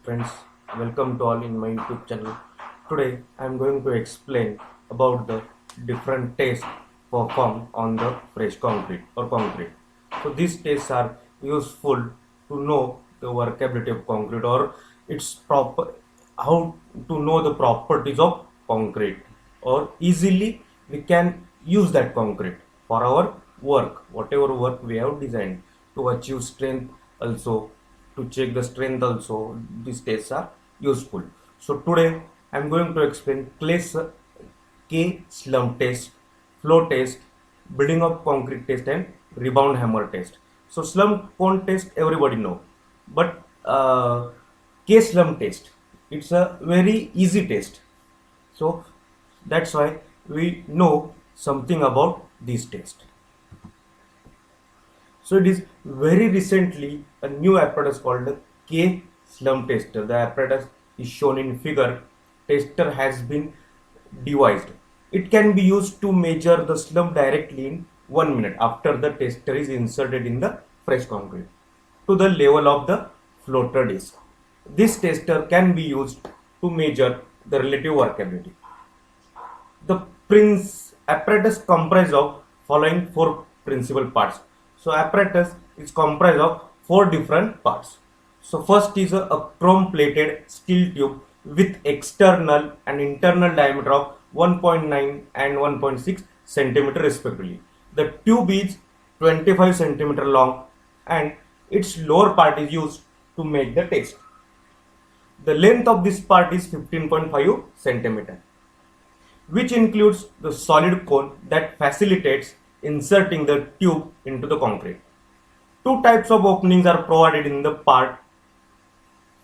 Friends, welcome to all in my YouTube channel. Today I am going to explain about the different tests performed on the fresh concrete or concrete. So these tests are useful to know the workability of concrete or its proper how to know the properties of concrete, or easily we can use that concrete for our work, whatever work we have designed to achieve strength, also to check the strength. Also these tests are useful. So today I'm going to explain K slump test, flow test, building of concrete test, and rebound hammer test. So slump cone test everybody know, but K slump test, it's a very easy test. So that's why we know something about this test. So it is very recently a new apparatus called the K slump tester. The apparatus is shown in figure. Tester has been devised. It can be used to measure the slump directly in 1 minute after the tester is inserted in the fresh concrete to the level of the floater disc. This tester can be used to measure the relative workability. The prince apparatus comprised of following four principal parts. So apparatus is comprised of four different parts. So first is a chrome plated steel tube with external and internal diameter of 1.9 and 1.6 centimeter respectively. The tube is 25 centimeter long and its lower part is used to make the test. The length of this part is 15.5 centimeter, which includes the solid cone that facilitates inserting the tube into the concrete. Two types of openings are provided in the part: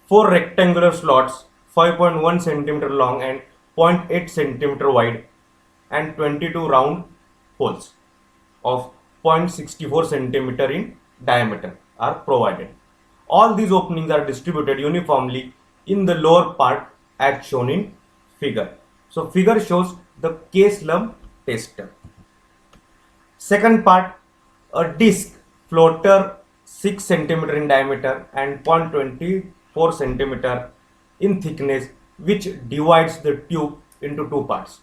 four rectangular slots 5.1 centimeter long and 0.8 centimeter wide, and 22 round holes of 0.64 centimeter in diameter are provided. All these openings are distributed uniformly in the lower part as shown in figure. So figure shows the K slump tester. Second part, a disc floater 6 centimeter in diameter and 0.24 centimeter in thickness, which divides the tube into two parts.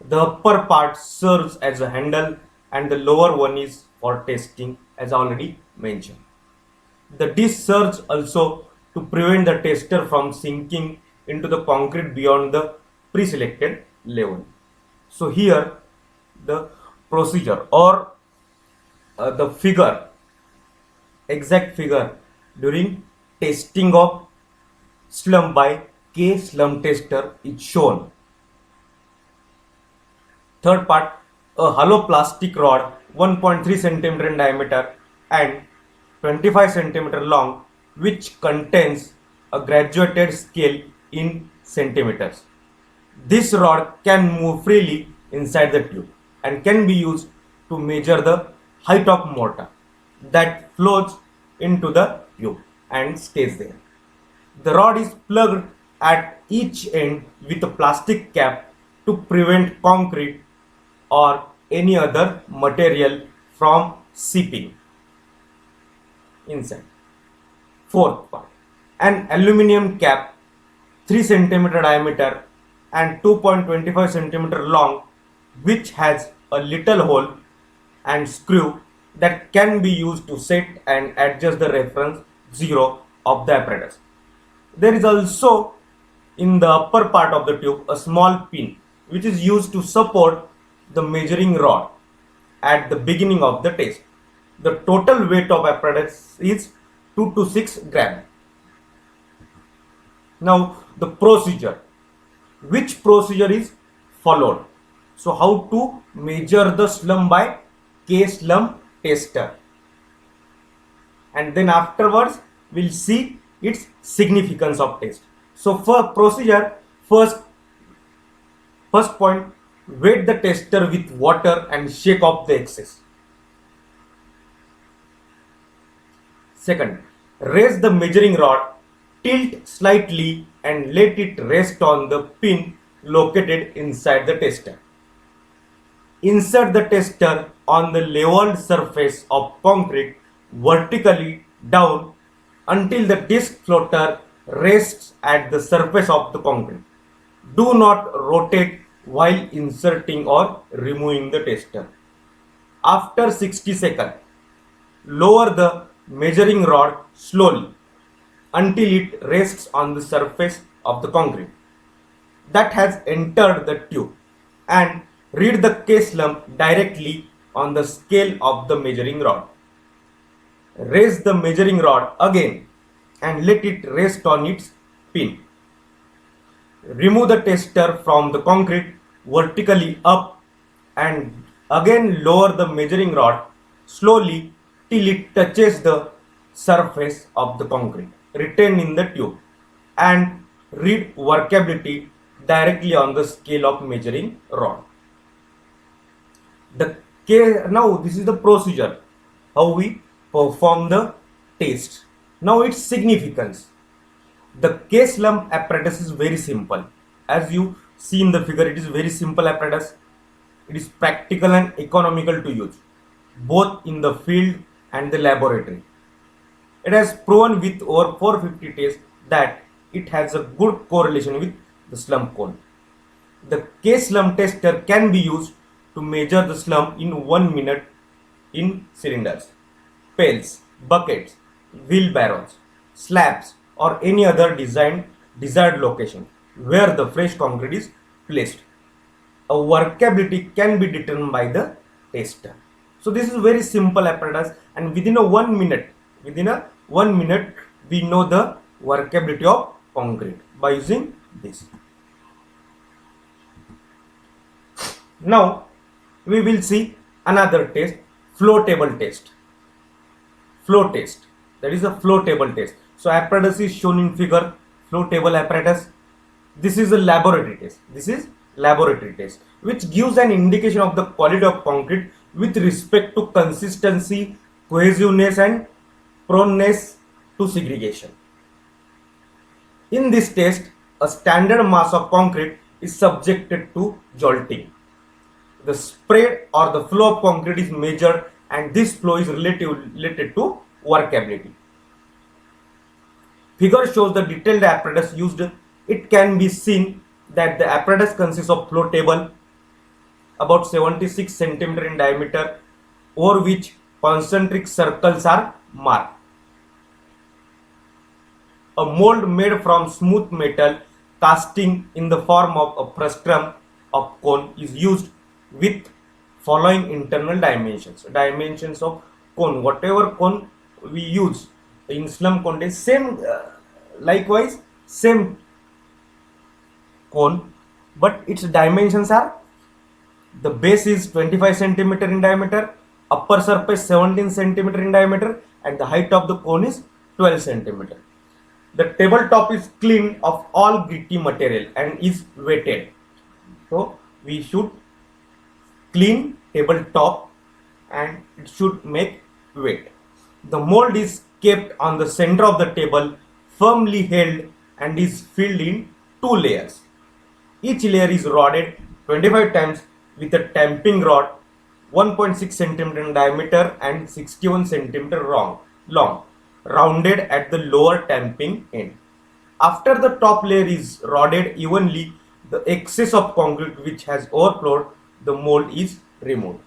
The upper part serves as a handle and the lower one is for testing, as already mentioned. The disc serves also to prevent the tester from sinking into the concrete beyond the pre-selected level. So here the procedure or the figure, exact figure during testing of slump by K slump tester is shown. Third part, a hollow plastic rod 1.3 centimeter in diameter and 25 centimeter long, which contains a graduated scale in centimeters. This rod can move freely inside the tube and can be used to measure the height of mortar that flows into the tube and stays there. The rod is plugged at each end with a plastic cap to prevent concrete or any other material from seeping inside. Fourth part, an aluminum cap 3 centimeter diameter and 2.25 centimeter long, which has a little hole and screw that can be used to set and adjust the reference zero of the apparatus. There is also in the upper part of the tube a small pin which is used to support the measuring rod at the beginning of the test. The total weight of apparatus is 2 to 6 gram. Now the procedure. Which procedure is followed? So how to measure the slump by K slump tester, and then afterwards we'll see its significance of test. So for procedure, first point, wet the tester with water and shake off the excess. Second, raise the measuring rod, tilt slightly and let it rest on the pin located inside the tester. Insert the tester on the leveled surface of concrete vertically down until the disc floater rests at the surface of the concrete. Do not rotate while inserting or removing the tester. After 60 seconds, lower the measuring rod slowly until it rests on the surface of the concrete that has entered the tube, and read the case lump directly on the scale of the measuring rod. Raise the measuring rod again and let it rest on its pin. Remove the tester from the concrete vertically up and again lower the measuring rod slowly till it touches the surface of the concrete retained in the tube, and read workability directly on the scale of measuring rod. Now this is the procedure how we perform the test. Now its significance. The case lump apparatus is very simple. As you see in the figure, it is very simple apparatus. It is practical and economical to use, both in the field and the laboratory. It has proven with over 450 tests that it has a good correlation with the slump cone. The case slump tester can be used to measure the slump in 1 minute in cylinders, pails, buckets, wheelbarrows, slabs, or any other desired location where the fresh concrete is placed. A workability can be determined by the tester. So this is very simple apparatus, and within a 1 minute, we know the workability of concrete by using this. Now we will see another test, flow table test. Flow test, that is a flow table test. So apparatus is shown in figure, flow table apparatus. This is a laboratory test which gives an indication of the quality of concrete with respect to consistency, cohesiveness, and proneness to segregation. In this test, a standard mass of concrete is subjected to jolting. The spread or the flow of concrete is measured, and this flow is related to workability. Figure shows the detailed apparatus used. It can be seen that the apparatus consists of flow table about 76 cm in diameter, over which concentric circles are marked. A mold made from smooth metal casting in the form of a frustum of cone is used with following internal dimensions of cone. Whatever cone we use in slump cone is likewise same cone, but its dimensions are: the base is 25 cm in diameter, upper surface 17 cm in diameter, and the height of the cone is 12 cm. The tabletop is clean of all gritty material and is weighted. So we should clean tabletop and it should make weight. The mold is kept on the center of the table, firmly held, and is filled in 2 layers. Each layer is rodded 25 times with a tamping rod 1.6 cm in diameter and 61 cm long, rounded at the lower tamping end. After the top layer is rodded evenly, the excess of concrete which has overflowed the mold is removed.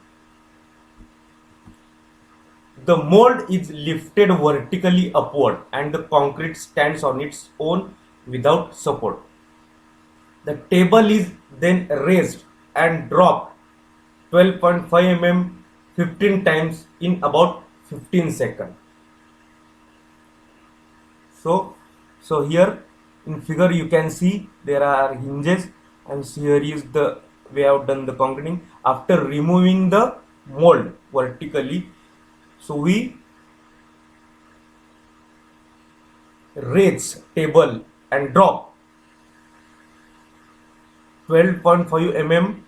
The mold is lifted vertically upward and the concrete stands on its own without support. The table is then raised and dropped 12.5 mm 15 times in about 15 seconds. So here in figure you can see there are hinges, and here is the way I have done the concreting. After removing the mold vertically, so we raise table and drop 12.5 mm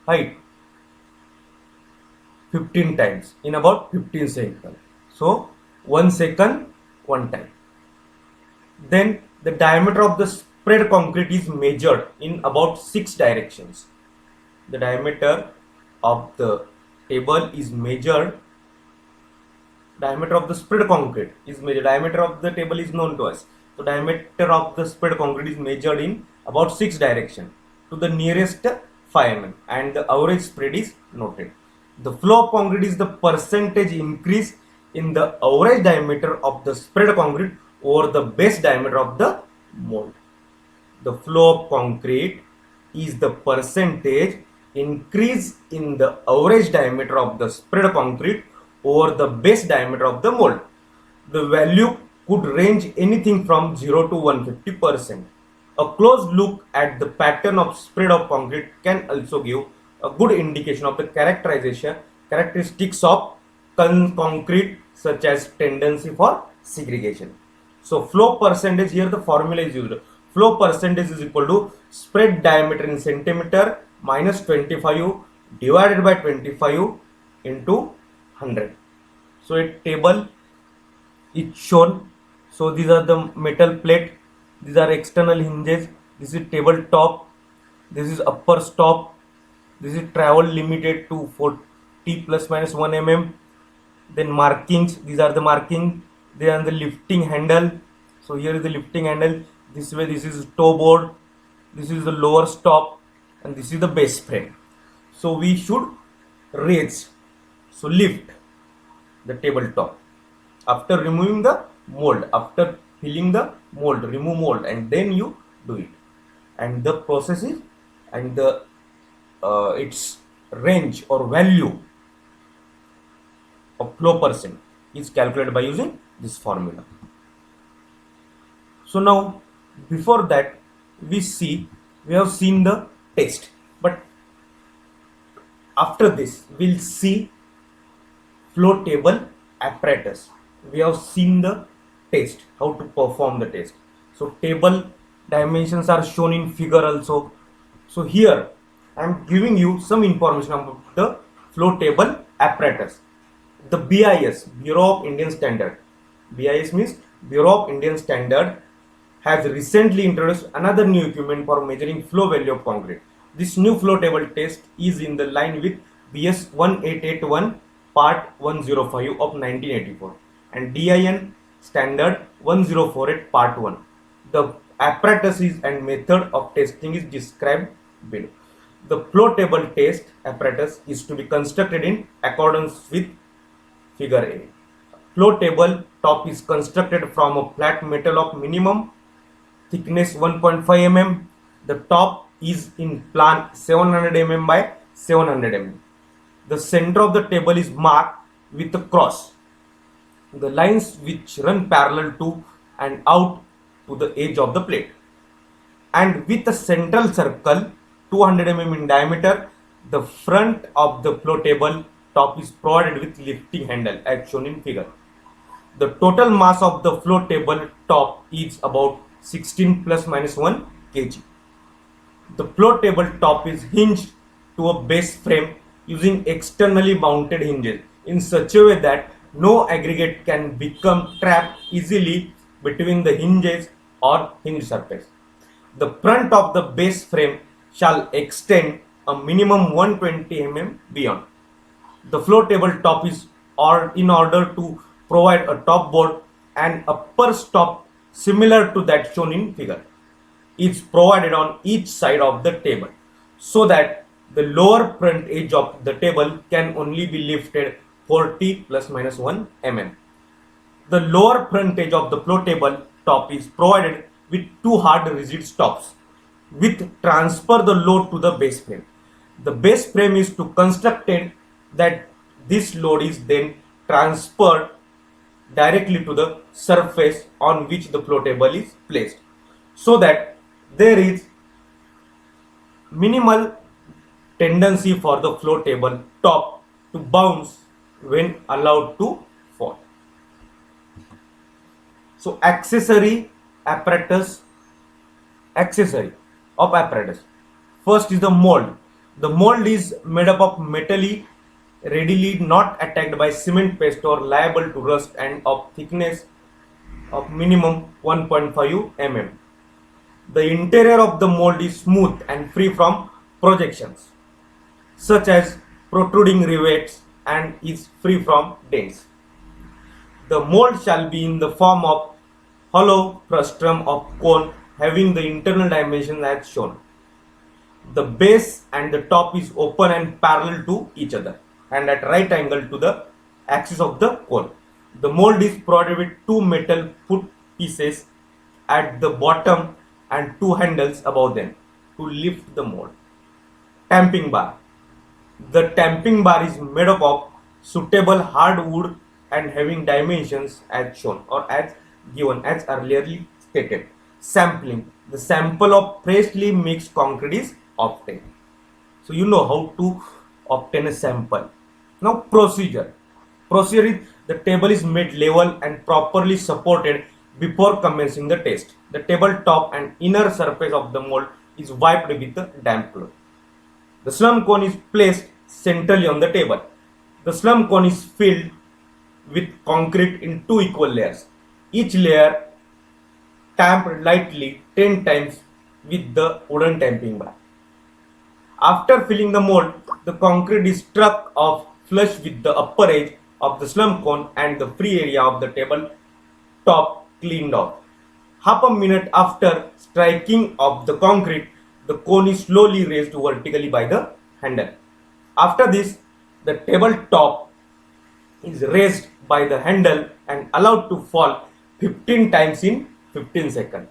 height 15 times in about 15 seconds. So 1 second, 1 time. Then the diameter of the spread concrete is measured in about 6 directions. The diameter of the table is measured. Diameter of the spread concrete is measured. Diameter of the table is known to us. So diameter of the spread concrete is measured in about 6 direction to the nearest 5 mm, and the average spread is noted. The flow of concrete is the percentage increase in the average diameter of the spread concrete over the base diameter of the mold. The flow of concrete is the percentage increase in the average diameter of the spread concrete over the base diameter of the mold. The value could range anything from 0 to 150%. A close look at the pattern of spread of concrete can also give a good indication of the characteristics of concrete, such as tendency for segregation. So flow percentage, here the formula is used. Flow percentage is equal to spread diameter in centimeter minus 25 divided by 25 into 100. So a table is shown. So these are the metal plate, these are external hinges, this is table top, this is upper stop, this is travel limited to 40 plus minus 1 mm. Then markings, these are the marking, they are the lifting handle. So here is the lifting handle, this way this is toe board, this is the lower stop, and this is the base frame. So we should raise, so lift the tabletop after removing the mold, after filling the mold, remove mold, and then you do it. And the process is, and the its range or value of flow percent is calculated by using this formula. So now, before that, we have seen the test, but after this we'll see flow table apparatus. We have seen the test, how to perform the test. So table dimensions are shown in figure also. So here I am giving you some information about the flow table apparatus. The BIS, Bureau of Indian Standard, BIS means Bureau of Indian Standard, has recently introduced another new equipment for measuring flow value of concrete. This new flow table test is in the line with BS 1881 Part 105 of 1984 and DIN Standard 1048 Part 1. The apparatus is and method of testing is described below. The flow table test apparatus is to be constructed in accordance with Figure A. Flow table top is constructed from a flat metal of minimum thickness 1.5 mm. The top is in plan 700 mm by 700 mm. The center of the table is marked with a cross. The lines which run parallel to and out to the edge of the plate. And with a central circle 200 mm in diameter, the front of the flow table top is provided with lifting handle as shown in figure. The total mass of the flow table top is about 16 plus minus 1 kg. The flow table top is hinged to a base frame using externally mounted hinges in such a way that no aggregate can become trapped easily between the hinges or hinge surface. The front of the base frame shall extend a minimum 120 mm beyond. The flow table top is in order to provide a top board and upper stop similar to that shown in figure is provided on each side of the table, so that the lower front edge of the table can only be lifted 40 plus minus 1 mm. The lower front edge of the flow table top is provided with two hard rigid stops which transfer the load to the base frame. The base frame is to constructed that this load is then transferred directly to the surface on which the flow table is placed, so that there is minimal tendency for the flow table top to bounce when allowed to fall. So accessory of apparatus. First is the mold. The mold is made up of metally readily not attacked by cement paste or liable to rust and of thickness of minimum 1.5 mm. The interior of the mold is smooth and free from projections such as protruding rivets and is free from dents. The mold shall be in the form of hollow frustum of cone having the internal dimensions as shown. The base and the top is open and parallel to each other and at right angle to the axis of the cone. The mold is provided with two metal foot pieces at the bottom and two handles above them to lift the mold. Tamping bar. The tamping bar is made up of suitable hard wood and having dimensions as shown or as given as earlier stated. Sampling. The sample of freshly mixed concrete is obtained. So you know how to obtain a sample. Now procedure. Procedure is the table is made level and properly supported before commencing the test. The table top and inner surface of the mold is wiped with a damp cloth. The slump cone is placed centrally on the table. The slump cone is filled with concrete in two equal layers. Each layer tamped lightly 10 times with the wooden tamping bar. After filling the mold, the concrete is struck off flush with the upper edge of the slump cone and the free area of the table top cleaned off. Half a minute after striking of the concrete, the cone is slowly raised vertically by the handle. After this, the table top is raised by the handle and allowed to fall 15 times in 15 seconds.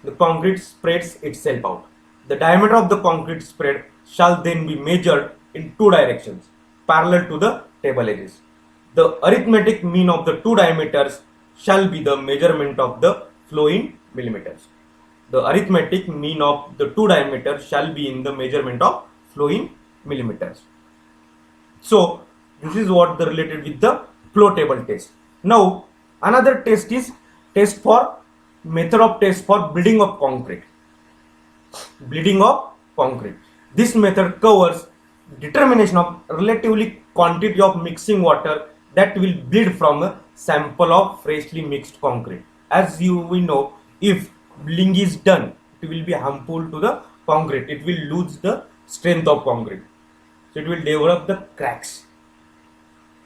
The concrete spreads itself out. The diameter of the concrete spread shall then be measured in two directions, parallel to the table edges. The arithmetic mean of the two diameters shall be the measurement of the flow in millimeters. The arithmetic mean of the two diameters shall be in the measurement of flow in millimeters. So this is what the related with the flow table test. Now another test is test for method of test for bleeding of concrete. Bleeding of concrete. This method covers determination of relatively quantity of mixing water that will bleed from a sample of freshly mixed concrete. As we know, if bleeding is done, it will be harmful to the concrete. It will lose the strength of concrete. So it will develop the cracks.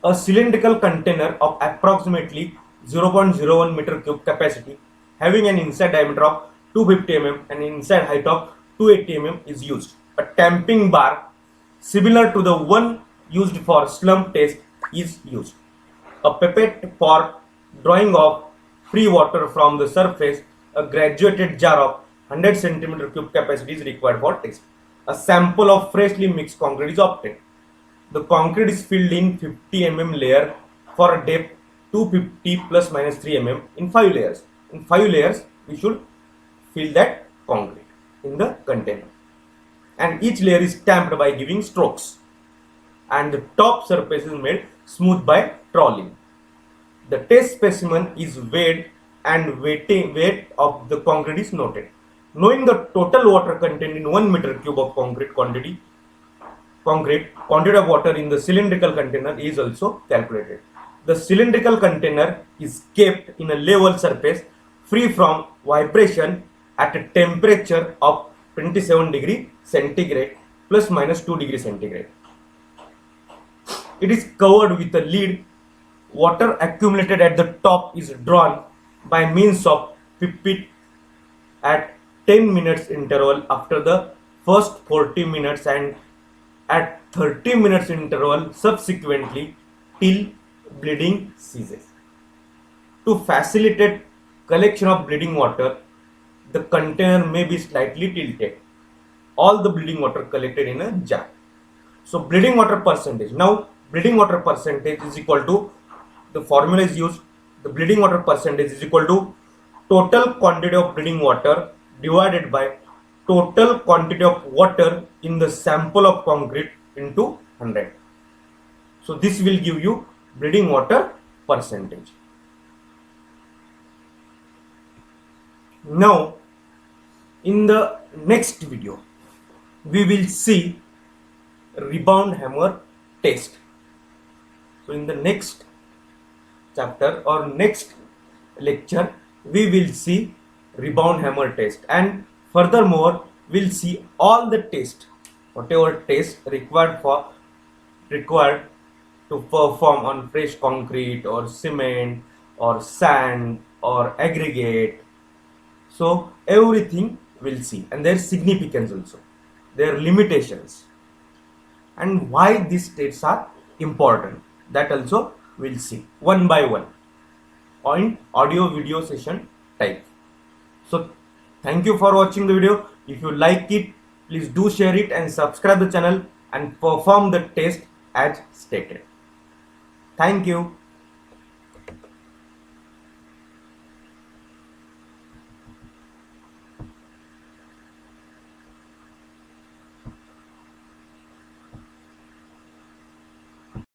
A cylindrical container of approximately 0.01 meter cube capacity having an inside diameter of 250 mm and inside height of 280 mm is used. A tamping bar similar to the one used for slump test is used. A pipette for drawing off free water from the surface. A graduated jar of 100 cm cube capacity is required for test. A sample of freshly mixed concrete is obtained. The concrete is filled in 50 mm layer for a depth 250 plus minus 3 mm in 5 layers. In 5 layers, we should fill that concrete in the container. And each layer is tamped by giving strokes. And the top surface is made smooth by trawling. The test specimen is weighed and weight of the concrete is noted. Knowing the total water contained in 1 meter cube of quantity of water in the cylindrical container is also calculated. The cylindrical container is kept in a level surface free from vibration at a temperature of 27 degree centigrade plus minus 2 degree centigrade. It is covered with a lid. Water accumulated at the top is drawn by means of pipette at 10 minutes interval after the first 40 minutes and at 30 minutes interval subsequently till bleeding ceases. To facilitate collection of bleeding water, the container may be slightly tilted. All the bleeding water collected in a jar. So bleeding water percentage. Now bleeding water percentage is equal to, the formula is used, the bleeding water percentage is equal to total quantity of bleeding water divided by total quantity of water in the sample of concrete into 100. So this will give you bleeding water percentage. Now in the next video we will see rebound hammer test. So in the next chapter or next lecture we will see rebound hammer test, and furthermore we'll see all the test, whatever test required to perform on fresh concrete or cement or sand or aggregate. So everything we'll see, and their significance also, their limitations, and why these states are important. That also we'll see one by one on audio video session type. So thank you for watching the video. If you like it, please do share it and subscribe the channel and perform the test as stated. Thank you.